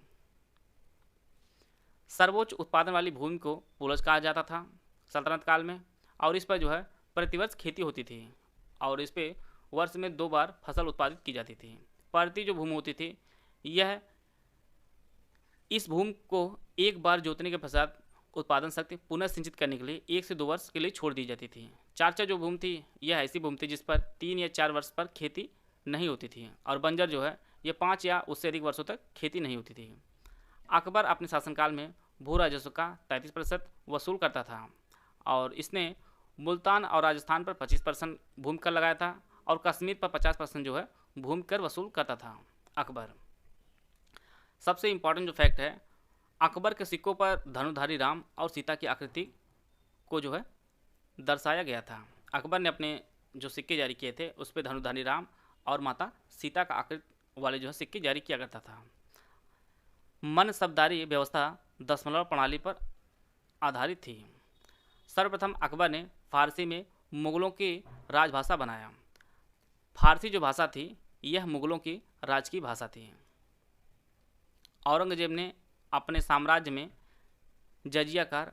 सर्वोच्च उत्पादन वाली भूमि को पुलज कहा जाता था सल्तनत काल में और इस पर जो है प्रतिवर्ष खेती होती थी और इस पर वर्ष में 2 बार फसल उत्पादित की जाती थी। परती जो भूमि होती थी यह इस भूमि को एक बार जोतने के पश्चात उत्पादन शक्ति पुनः सिंचित करने के लिए 1 से 2 वर्ष के लिए छोड़ दी जाती थी। चारचा जो भूमि थी यह ऐसी भूमि थी जिस पर 3 या 4 वर्ष पर खेती नहीं होती थी और बंजर जो है ये 5 या उससे अधिक वर्षों तक खेती नहीं होती थी। अकबर अपने शासनकाल में भू राजस्व का 33% वसूल करता था और इसने मुल्तान और राजस्थान पर 25% भूमि कर लगाया था और कश्मीर पर 50% जो है भूमि कर वसूल करता था अकबर। सबसे इम्पोर्टेंट जो फैक्ट है, अकबर के सिक्कों पर धनुधारी राम और सीता की आकृति को जो है दर्शाया गया था। अकबर ने अपने जो सिक्के जारी किए थे उस पर धनुधारी राम और माता सीता का आकृति वाले जो है सिक्के जारी किया करता था। मनसबदारी व्यवस्था दशमलव प्रणाली पर आधारित थी। सर्वप्रथम अकबर ने फारसी में मुगलों की राजभाषा बनाया। फारसी जो भाषा थी यह मुगलों की राजकीय भाषा थी। औरंगजेब ने अपने साम्राज्य में जजिया कर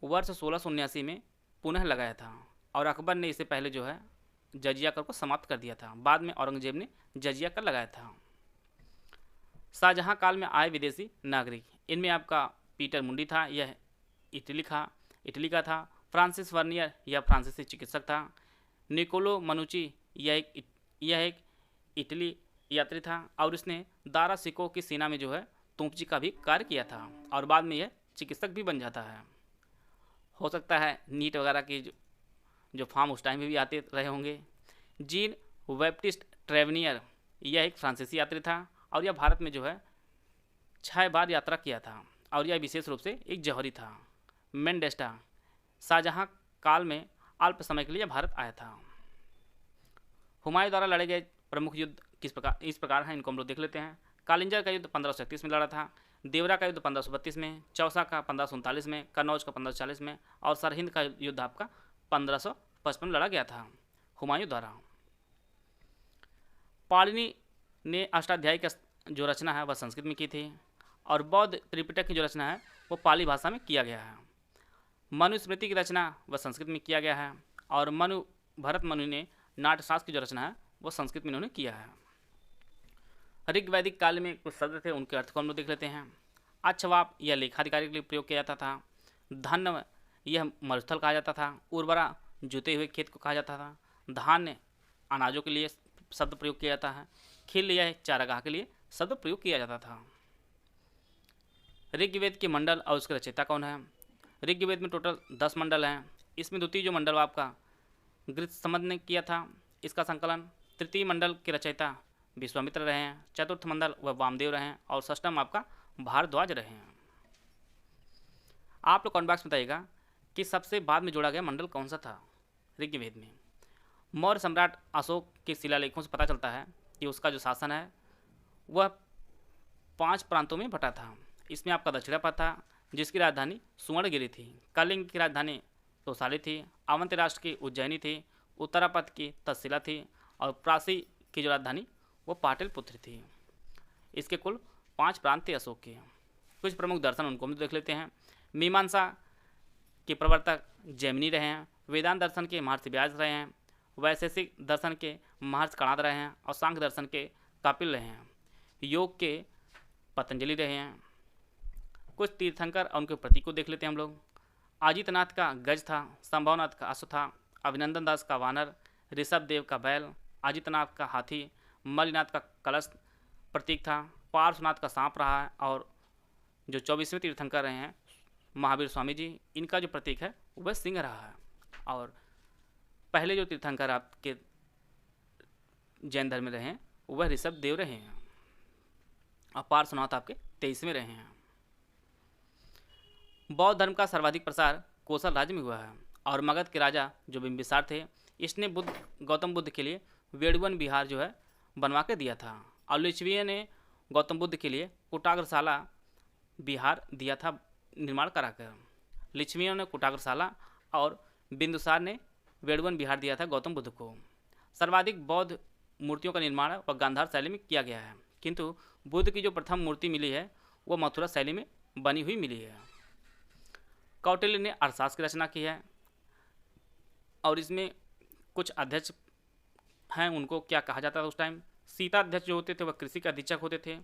वर्ष 1679 में पुनः लगाया था और अकबर ने इससे पहले जो है जजिया कर को समाप्त कर दिया था। बाद में औरंगजेब ने जजिया कर लगाया था। शाहजहां काल में आए विदेशी नागरिक, इनमें आपका पीटर मुंडी था, यह इटली का था। फ्रांसिस वर्नियर यह फ्रांसीसी चिकित्सक था। निकोलो मनुची यह एक इटली यात्री था और इसने दारा सिको की सेना में जो है तोपची का भी कार्य किया था और बाद में यह चिकित्सक भी बन जाता है। हो सकता है नीट वगैरह के जो फॉर्म उस टाइम में भी आते रहे होंगे। जीन बैप्टिस्ट ट्रेवनियर यह एक फ्रांसीसी यात्री था और यह भारत में जो है 6 बार यात्रा किया था और यह विशेष रूप से एक जौहरी था। मेंडेस्टा शाहजहां काल में अल्प समय के लिए भारत आया था। हुमायूं द्वारा लड़े गए प्रमुख युद्ध इस प्रकार हैं, इनको हम लोग देख लेते हैं। कालिंजर का युद्ध 1531 में लड़ा था। देवरा का युद्ध 1532 में, चौसा का 1539 में, कन्नौज का 1540 में और सरहिंद का युद्ध आपका 1555 लड़ा गया था हुमायूं द्वारा। पाणिनि ने अष्टाध्यायी का जो रचना है वह संस्कृत में की थी और बौद्ध त्रिपिटक की जो रचना है वो पाली भाषा में किया गया है। मनुस्मृति की रचना वह संस्कृत में किया गया है और भरत मनु ने नाट्यशास्त्र की जो रचना है वो संस्कृत में इन्होंने किया है। ऋग वैदिक काल में कुछ शब्द थे, उनके अर्थ को हम लोग देख लेते हैं। अच्छवाप यह लेखाधिकारी के लिए प्रयोग किया जाता था। धन्य यह मरुस्थल कहा जाता था। उर्वरा जुते हुए खेत को कहा जाता था। धान्य अनाजों के लिए शब्द प्रयोग किया जाता है। खिल यह चारागाह के लिए शब्द प्रयोग किया जाता था। ऋग्वेद के मंडल और उसके रचयिता कौन है? ऋग्वेद में टोटल 10 मंडल हैं। इसमें द्वितीय जो मंडल आपका गृहसमद ने किया था, इसका संकलन। तृतीय मंडल के रचयिता विश्वामित्र रहे हैं। चतुर्थ मंडल वह वामदेव रहे हैं और षष्ठम आपका भारद्वाज रहे हैं। आप लोग कमेंट बॉक्स में बताइएगा कि सबसे बाद में जोड़ा गया मंडल कौन सा था ऋग्वेद में। मौर्य सम्राट अशोक के शिलालेखों से पता चलता है कि उसका जो शासन है वह 5 प्रांतों में बटा था। इसमें आपका दक्षिणापथ था जिसकी राजधानी सुवर्णगिरी थी। कलिंग की राजधानी तोसाली थी। अवंत राष्ट्र की उज्जैनी थी। उत्तरापथ की तक्षशिला थी और प्रासी की जो राजधानी वो पाटलिपुत्र थी। इसके कुल 5 प्रांत थे अशोक के। कुछ प्रमुख दर्शन उनको हम देख लेते हैं। मीमांसा के प्रवर्तक जैमिनी रहे हैं। वेदांत दर्शन के महर्षि व्यास रहे हैं। वैशेषिक दर्शन के महर्षि कणाद रहे हैं और सांख्य दर्शन के कपिल रहे हैं। योग के पतंजलि रहे हैं। कुछ तीर्थंकर और उनके प्रतीक को देख लेते हैं हम लोग। अजितनाथ का गज था। संभवनाथ का अश्व था। अभिनंदन दास का वानर। ऋषभ देव का बैल। अजितनाथ का हाथी। मलिनाथ का कलश प्रतीक था। पार्श्वनाथ का सांप रहा है और जो 24वें तीर्थंकर रहे हैं महावीर स्वामी जी, इनका जो प्रतीक है वह सिंह रहा है। और पहले जो तीर्थंकर आपके जैन धर्म में रहे हैं वह ऋषभ देव रहे हैं और पार्श्वनाथ आपके 23वें रहे हैं। बौद्ध धर्म का सर्वाधिक प्रसार कोसल राज्य में हुआ है और मगध के राजा जो बिंबिसार थे, इसने गौतम बुद्ध के लिए वेड़ुवन विहार जो है बनवा के दिया था और लिच्छवियों ने गौतम बुद्ध के लिए कुटाग्रशाला विहार दिया था निर्माण कराकर। लिच्छवियों ने कुटाग्रशाला और बिंदुसार ने वेड़ुवन विहार दिया था गौतम बुद्ध को। सर्वाधिक बौद्ध मूर्तियों का निर्माण वह गांधार शैली में किया गया है, किंतु बुद्ध की जो प्रथम मूर्ति मिली है वह मथुरा शैली में बनी हुई मिली है। कौटिल्य ने अर्थशास्त्र की रचना की है और इसमें कुछ अध्यक्ष हैं, उनको क्या कहा जाता था उस टाइम। सीता अध्यक्ष जो होते थे वह कृषि के अधीक्षक होते थे।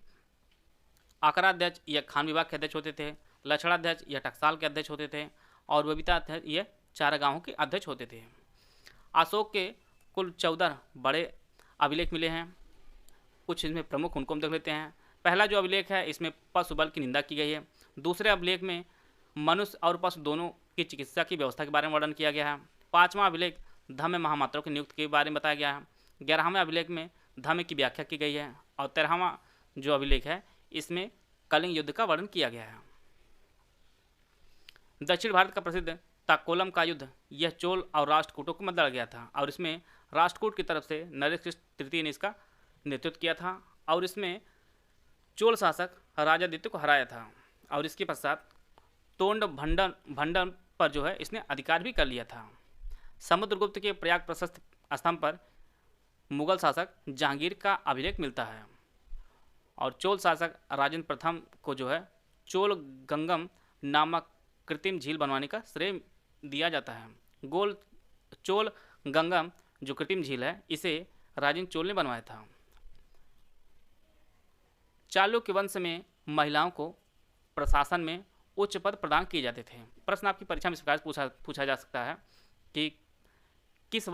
आकराध्यक्ष यह खान विभाग के अध्यक्ष होते थे। लक्षणाध्यक्ष यह टकसाल के अध्यक्ष होते थे और बबीता अध्यक्ष यह चारागाहों के अध्यक्ष होते थे। अशोक के कुल 14 बड़े अभिलेख मिले हैं। कुछ इसमें प्रमुख उनको हम देख लेते हैं। पहला जो अभिलेख है इसमें पशु बल की निंदा की गई है। दूसरे अभिलेख में मनुष्य और पशु दोनों की चिकित्सा की व्यवस्था के बारे में वर्णन किया गया है। 5वां अभिलेख धम्म महामात्रों की नियुक्ति के बारे में बताया गया है। 11वें अभिलेख में धम्म की व्याख्या की गई है और 13वां जो अभिलेख है इसमें कलिंग युद्ध का वर्णन किया गया है। दक्षिण भारत का प्रसिद्ध ताकोलम का युद्ध यह चोल और राष्ट्रकूटों को मध्य लड़ गया था और इसमें राष्ट्रकूट की तरफ से नरेश कृष्ण तृतीय ने इसका नेतृत्व किया था और इसमें चोल शासक राजादित्य को हराया था और इसके पश्चात तोंड भंडन पर जो है इसने अधिकार भी कर लिया था। समुद्रगुप्त के प्रयाग प्रशस्त स्तंभ पर मुगल शासक जहांगीर का अभिलेख मिलता है और चोल शासक राजेंद्र प्रथम को जो है चोल गंगम नामक कृत्रिम झील बनवाने का श्रेय दिया जाता है। चोल गंगम जो कृत्रिम झील है इसे राजेंद्र चोल ने बनवाया था। चालुक्य वंश में महिलाओं को प्रशासन में उच्च पद प्रदान किए जाते थे। प्रश्न आपकी परीक्षा में इस प्रकार पूछा जा सकता है कि किस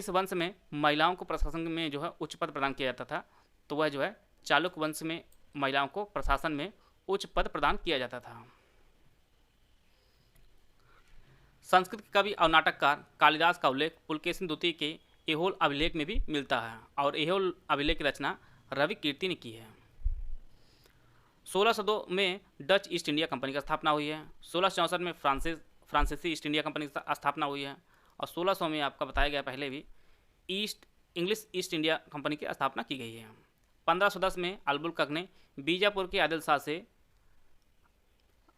वंश में महिलाओं को प्रशासन में जो है उच्च पद प्रदान किया जाता था, तो वह जो है चालुक्य वंश में महिलाओं को प्रशासन में उच्च पद प्रदान किया जाता था। संस्कृत के कवि और नाटककार कालिदास का उल्लेख पुलकेशिन द्वितीय के एहोल अभिलेख में भी मिलता है और एहोल अभिलेख की रचना रवि कीर्ति ने की है। 1602 में डच ईस्ट इंडिया कंपनी की स्थापना हुई है। 1664 में फ्रांसीसी ईस्ट इंडिया कंपनी की स्थापना हुई है और 1600 में आपका बताया गया पहले भी इंग्लिश ईस्ट इंडिया कंपनी की स्थापना की गई है। 1510 में अलबुकर्क ने बीजापुर के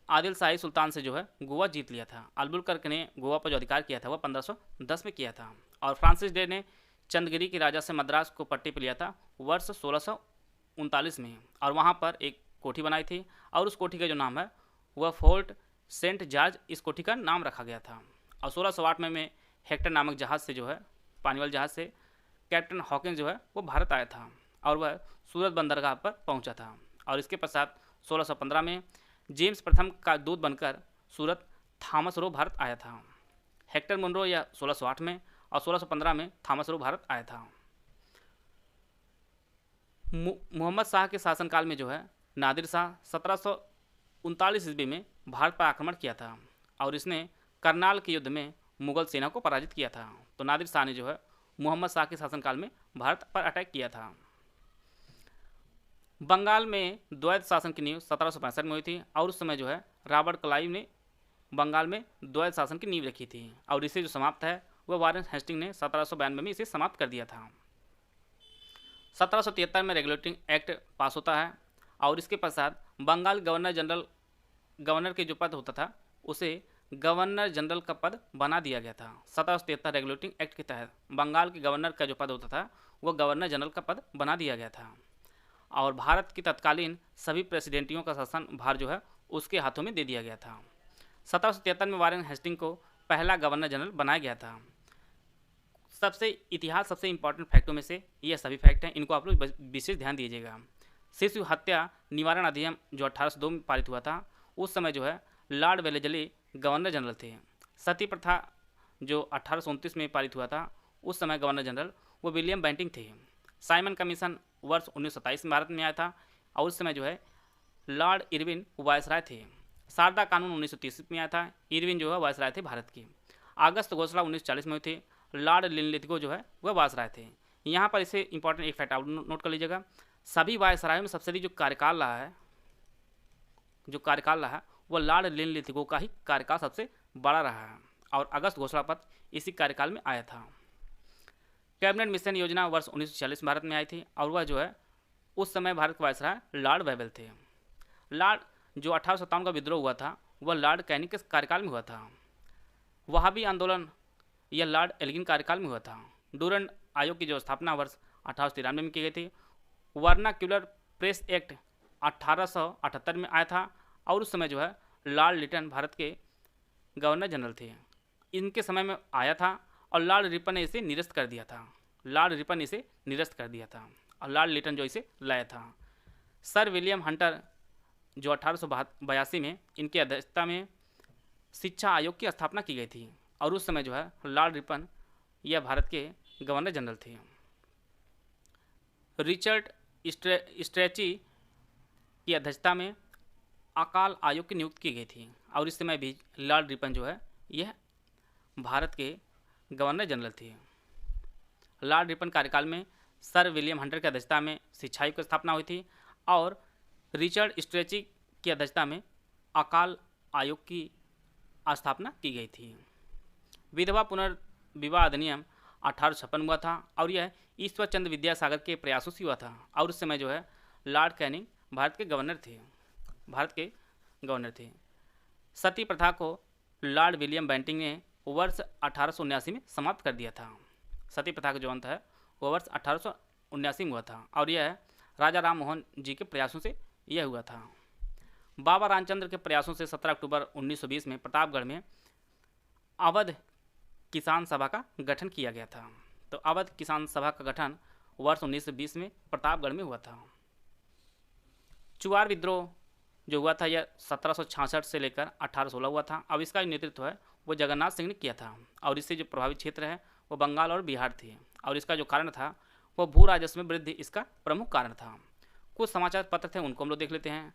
आदिल शाही सुल्तान से जो है गोवा जीत लिया था। अलबुकर्क ने गोवा पर जो अधिकार किया था वह 1510 में किया था और फ्रांसिस डे ने चंदगिरी के राजा से मद्रास को पट्टी पर लिया था वर्ष 1639 में, और वहाँ पर एक कोठी बनाई थी, और उस कोठी का जो नाम है वह फोर्ट सेंट जॉर्ज इस कोठी का नाम रखा गया था। और 1608 में हेक्टर नामक जहाज़ से जो है, पानी वाले जहाज़ से कैप्टन हॉकिंस जो है वो भारत आया था, और वह सूरत बंदरगाह पर पहुंचा था। और इसके पश्चात 1615 में जेम्स प्रथम का दूत बनकर सूरत थॉमस रो भारत आया था। हेक्टर मुनरो यह 1608 में, और 1615 में थॉमस रो भारत आया था। मोहम्मद शाह के शासनकाल में जो है नादिर शाह 1739 ईस्वी में भारत पर आक्रमण किया था, और इसने करनाल के युद्ध में मुगल सेना को पराजित किया था। तो नादिर शाह ने जो है मोहम्मद शाह के शासनकाल में भारत पर अटैक किया था। बंगाल में द्वैत शासन की नींव 1765 में हुई थी, और उस समय जो है रॉबर्ट क्लाइव ने बंगाल में द्वैत शासन की नींव रखी थी, और इसे जो समाप्त है वह वारेन हेस्टिंग ने 1792 में इसे समाप्त कर दिया था। 1773 में रेगुलेटिंग एक्ट पास होता है, और इसके पश्चात बंगाल गवर्नर के जो पद होता था उसे गवर्नर जनरल का पद बना दिया गया था। 1773 रेगुलेटिंग एक्ट के तहत बंगाल के गवर्नर का जो पद होता था वह गवर्नर जनरल का पद बना दिया गया था, और भारत की तत्कालीन सभी प्रेसिडेंटियों का शासन भार जो है उसके हाथों में दे दिया गया था। 1773 में वारेन हेस्टिंग को पहला गवर्नर जनरल बनाया गया था। सबसे इंपॉर्टेंट फैक्टों में से ये सभी फैक्ट हैं, इनको आप लोग विशेष ध्यान दीजिएगा। शिशु हत्या निवारण अधिनियम जो 1802 में पारित हुआ था, उस समय जो है लॉर्ड वेलेस्ली गवर्नर जनरल थे। सती प्रथा जो 1829 में पारित हुआ था, उस समय गवर्नर जनरल वो विलियम बेंटिंग थे। साइमन कमीशन वर्ष 1927 में भारत में आया था, और उस समय जो है लॉर्ड इरविन वायसराय थे। शारदा कानून 1930 में आया था, इरविन जो है वायसराय थे भारत की। अगस्त घोषणा 1940 में हुई थी, लॉर्ड लिनलिथगो जो है वह वायसराय थे। यहाँ पर इसे इंपॉर्टेंट एक फैक्ट आप नोट कर लीजिएगा, सभी वायसरायों में सबसे अधिक जो कार्यकाल रहा है वह लॉर्ड लिनलिथगो का ही कार्यकाल सबसे बड़ा रहा है, और अगस्त घोषणा पत्र इसी कार्यकाल में आया था। कैबिनेट मिशन योजना वर्ष 1946 में भारत में आई थी, और वह जो है उस समय भारत के वायसराय लॉर्ड वेबल थे। लॉर्ड जो 1857 का विद्रोह हुआ था वह लॉर्ड कैनिंग के कार्यकाल में हुआ था। वहाबी आंदोलन यह लॉर्ड एल्गिन कार्यकाल में हुआ था। डूरंड आयोग की जो स्थापना वर्ष 1893 में की गई थी। वर्नाक्यूलर प्रेस एक्ट 1878 में आया था, और उस समय जो है लॉर्ड लिटन भारत के गवर्नर जनरल थे। इनके समय में आया था, और लॉर्ड रिपन ने इसे निरस्त कर दिया था। और लॉर्ड लिटन जो इसे लाया था। सर विलियम हंटर जो 1882 में इनकी अध्यक्षता में शिक्षा आयोग की स्थापना की गई थी, और उस समय जो है लॉर्ड रिपन यह भारत के गवर्नर जनरल थे। रिचर्ड स्ट्रेची की अध्यक्षता में अकाल आयोग की नियुक्ति की गई थी, और इस समय भी लॉर्ड रिपन जो है यह भारत के गवर्नर जनरल थे। लॉर्ड रिपन कार्यकाल में सर विलियम हंटर की अध्यक्षता में शिक्षा आयोग की स्थापना हुई थी, और रिचर्ड स्ट्रेची की अध्यक्षता में अकाल आयोग की स्थापना की गई थी। विधवा पुनर्विवाह अधिनियम 1856 में हुआ था, और यह ईश्वर चंद्र विद्यासागर के प्रयासों से हुआ था, और उस समय जो है लॉर्ड कैनिंग भारत के गवर्नर थे। सती प्रथा को लॉर्ड विलियम बेंटिंग ने वर्ष 1879 में समाप्त कर दिया था। सती प्रथा का जो अंत है वो वर्ष 1879 में हुआ था, और यह राजा राम मोहन जी के प्रयासों से यह हुआ था। बाबा रामचंद्र के प्रयासों से 17 अक्टूबर 1920 में प्रतापगढ़ में अवध किसान सभा का गठन किया गया था। तो अवध किसान सभा का गठन वर्ष 1920 में प्रतापगढ़ में हुआ था। चुआर विद्रोह जो हुआ था यह 1766 से लेकर 1816 हुआ था। अब इसका नेतृत्व है वो जगन्नाथ सिंह ने किया था, और इससे जो प्रभावित क्षेत्र है वो बंगाल और बिहार थे, और इसका जो कारण था वो भू राजस्व में वृद्धि इसका प्रमुख कारण था। कुछ समाचार पत्र थे उनको हम लोग देख लेते हैं।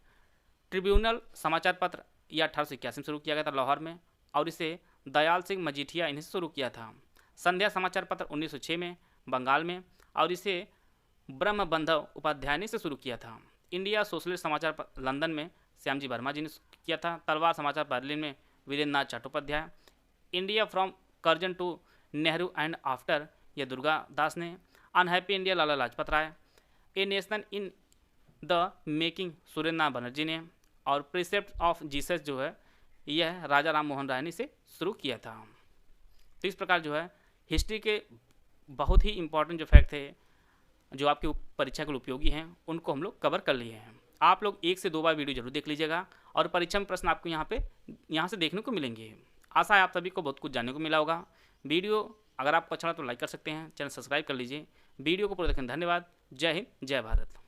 ट्रिब्यूनल समाचार पत्र यह 1881 में शुरू किया गया था लाहौर में, और इसे दयाल सिंह मजीठिया इन्हें शुरू किया था। संध्या समाचार पत्र 1906 में बंगाल में, और इसे ब्रह्मबंधव उपाध्याय ने शुरू किया था। इंडिया सोशलिस्ट समाचार पत्र लंदन में श्यामजी वर्मा जी ने किया था। तलवार समाचार बर्लिन में Virendra Nath Chattopadhyay. India from Curzon to Nehru and after यह दुर्गा दास ने। Unhappy India Lala Lajpat Rai. A national in the making Surendra Banerjee ने। और प्रिसेप्ट ऑफ जीसस जो है यह राजा राम मोहन राय ने इसे शुरू किया था। तो इस प्रकार जो है हिस्ट्री के बहुत ही इम्पोर्टेंट जो फैक्ट थे जो आपकी परीक्षा के लिए उपयोगी हैं उनको हम लोग कवर कर लिए हैं। आप लोग 1 से 2 बार वीडियो जरूर देख लीजिएगा और परीक्षा में प्रश्न आपको यहाँ से देखने को मिलेंगे। आशा है आप सभी को बहुत कुछ जानने को मिला होगा। वीडियो अगर आपको अच्छा लगा तो लाइक कर सकते हैं, चैनल सब्सक्राइब कर लीजिए। वीडियो को पूरा देखने धन्यवाद। जय हिंद, जय भारत।